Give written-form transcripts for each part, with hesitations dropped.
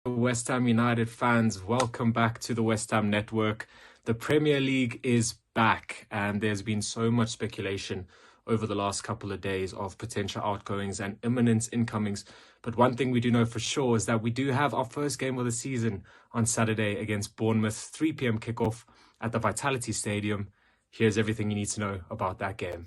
West Ham United fans, welcome back to the West Ham Network. The Premier League is back, and there's been so much speculation over the last couple of days of potential outgoings and imminent incomings. But one thing we do know for sure is that we do have our first game of the season on Saturday against Bournemouth, 3 p.m. kickoff at the Vitality Stadium. Here's everything you need to know about that game.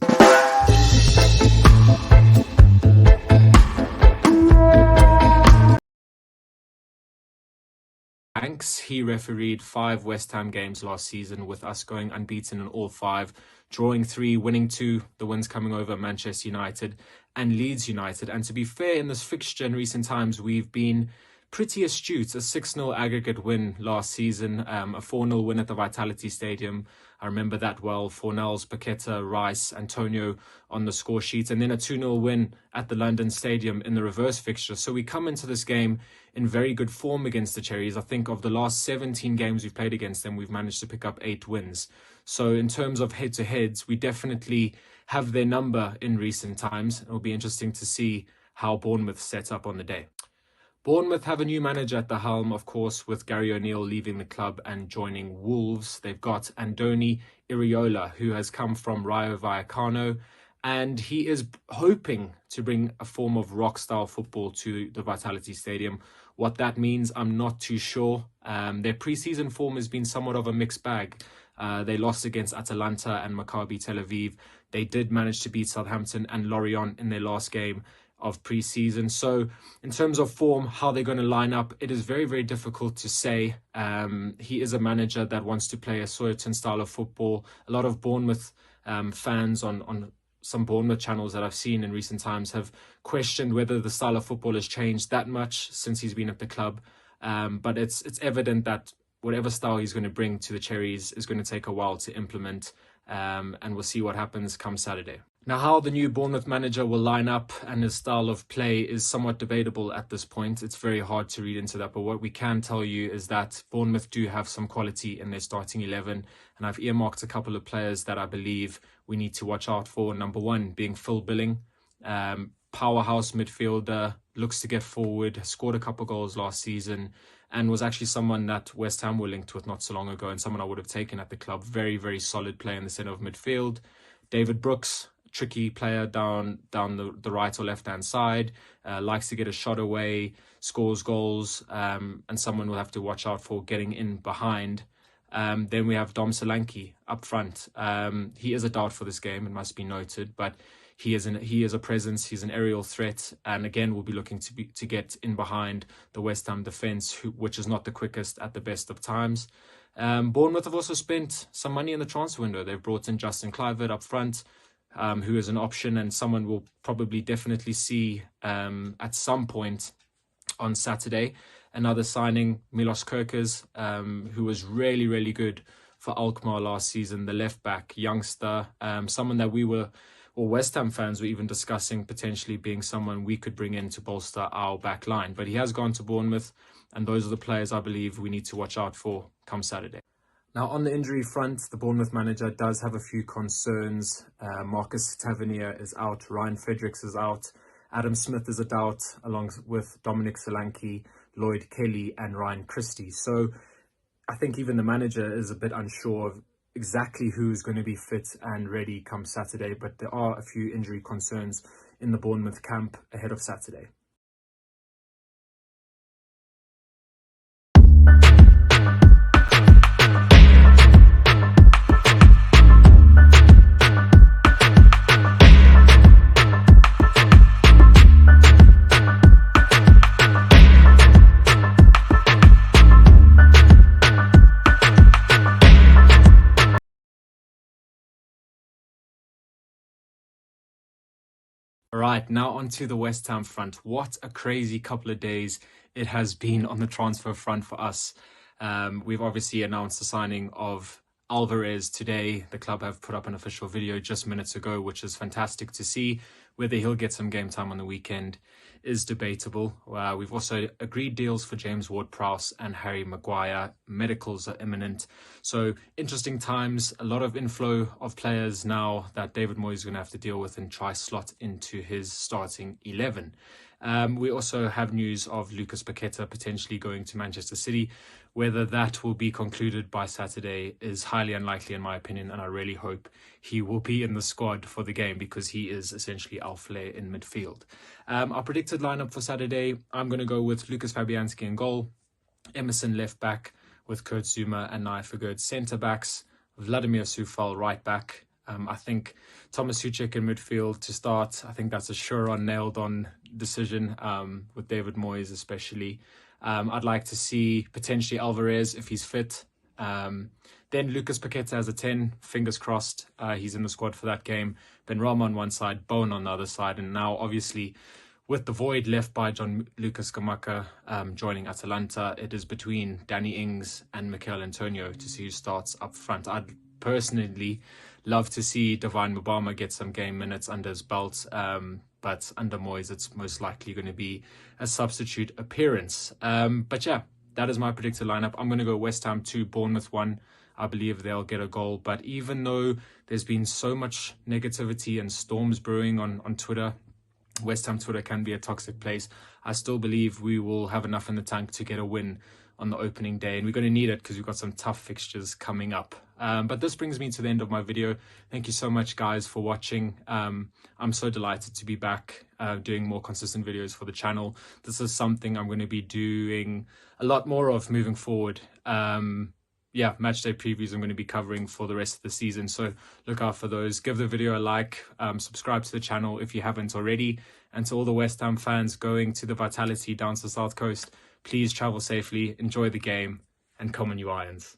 Hanks, he refereed 5 West Ham games last season, with us going unbeaten in all 5, drawing 3, winning 2, the wins coming over Manchester United and Leeds United. And to be fair, in this fixture in recent times, we've been pretty astute. A 6-0 aggregate win last season, a 4-0 win at the Vitality Stadium. I remember that well. Fornells, Paqueta, Rice, Antonio on the score sheet, and then a 2-0 win at the London Stadium in the reverse fixture. So we come into this game in very good form against the Cherries. I think of the last 17 games we've played against them, we've managed to pick up 8 wins. So in terms of head-to-heads, we definitely have their number in recent times. It'll be interesting to see how Bournemouth set up on the day. Bournemouth have a new manager at the helm, of course, with Gary O'Neill leaving the club and joining Wolves. They've got Andoni Iraola, who has come from Rayo Vallecano, and he is hoping to bring a form of rock-style football to the Vitality Stadium. What that means, I'm not too sure. Their pre-season form has been somewhat of a mixed bag. They lost against Atalanta and Maccabi Tel Aviv. They did manage to beat Southampton and Lorient in their last game of pre-season. So in terms of form, how they're going to line up, it is very, very difficult to say. He is a manager that wants to play a certain style of football. A lot of Bournemouth fans on some Bournemouth channels that I've seen in recent times have questioned whether the style of football has changed that much since he's been at the club. But it's evident that whatever style he's going to bring to the Cherries is going to take a while to implement, and we'll see what happens come Saturday. Now, how the new Bournemouth manager will line up and his style of play is somewhat debatable at this point. It's very hard to read into that, but what we can tell you is that Bournemouth do have some quality in their starting 11, and I've earmarked a couple of players that I believe we need to watch out for. Number 1 being Phil Billing, powerhouse midfielder, looks to get forward, scored a couple goals last season, and was actually someone that West Ham were linked with not so long ago, and someone I would have taken at the club. Very, very solid player in the centre of midfield. David Brooks, tricky player down the right or left hand side, likes to get a shot away, scores goals, and someone will have to watch out for getting in behind. Then we have Dom Solanke up front. He is a doubt for this game, it must be noted, but he is a presence. He's an aerial threat, and again we'll be looking to get in behind the West Ham defence, which is not the quickest at the best of times. Bournemouth have also spent some money in the transfer window. They've brought in Justin Kluivert up front, who is an option and someone we'll probably definitely see at some point on Saturday. Another signing, Milos Kerkez, who was really, really good for Alkmaar last season, the left-back youngster, someone that West Ham fans were even discussing potentially being someone we could bring in to bolster our back line. But he has gone to Bournemouth, and those are the players I believe we need to watch out for come Saturday. Now, on the injury front, the Bournemouth manager does have a few concerns. Marcus Tavernier is out, Ryan Fredericks is out, Adam Smith is a doubt, along with Dominic Solanke, Lloyd Kelly and Ryan Christie. So I think even the manager is a bit unsure of exactly who's going to be fit and ready come Saturday, but there are a few injury concerns in the Bournemouth camp ahead of Saturday. Right, now onto the West Ham front. What a crazy couple of days it has been on the transfer front for us. We've obviously announced the signing of Alvarez today. The club have put up an official video just minutes ago, which is fantastic to see. Whether he'll get some game time on the weekend is debatable. We've also agreed deals for James Ward-Prowse and Harry Maguire. Medicals are imminent. So interesting times, a lot of inflow of players now that David Moyes is going to have to deal with and try slot into his starting 11. We also have news of Lucas Paqueta potentially going to Manchester City. Whether that will be concluded by Saturday is highly unlikely in my opinion, and I really hope he will be in the squad for the game because he is essentially our flair in midfield. Our predicted lineup for Saturday, I'm going to go with Lucas Fabianski in goal, Emerson left back with Kurt Zuma and Naya Fagurt centre backs, Vladimir Sufal right back. I think Thomas Suchek in midfield to start. I think that's a sure-on, nailed-on decision with David Moyes especially. I'd like to see potentially Alvarez if he's fit. Then Lucas Paqueta as a 10, fingers crossed he's in the squad for that game. Benrahma on one side, Bone on the other side. And now obviously with the void left by John Lucas Gamaka joining Atalanta, it is between Danny Ings and Mikel Antonio to see who starts up front. I'd personally love to see Divine Mubama get some game minutes under his belt, but under Moyes, it's most likely going to be a substitute appearance. But yeah, that is my predicted lineup. I'm going to go West Ham 2, Bournemouth 1. I believe they'll get a goal. But even though there's been so much negativity and storms brewing on Twitter, West Ham Twitter can be a toxic place, I still believe we will have enough in the tank to get a win on the opening day, and we're going to need it because we've got some tough fixtures coming up. But this brings me to the end of my video. Thank you so much, guys, for watching. I'm so delighted to be back doing more consistent videos for the channel. This is something I'm going to be doing a lot more of moving forward. Yeah, match day previews I'm going to be covering for the rest of the season, so look out for those. Give the video a like, subscribe to the channel if you haven't already, and to all the West Ham fans going to the Vitality down to the South Coast, please travel safely, enjoy the game, and come on you Irons.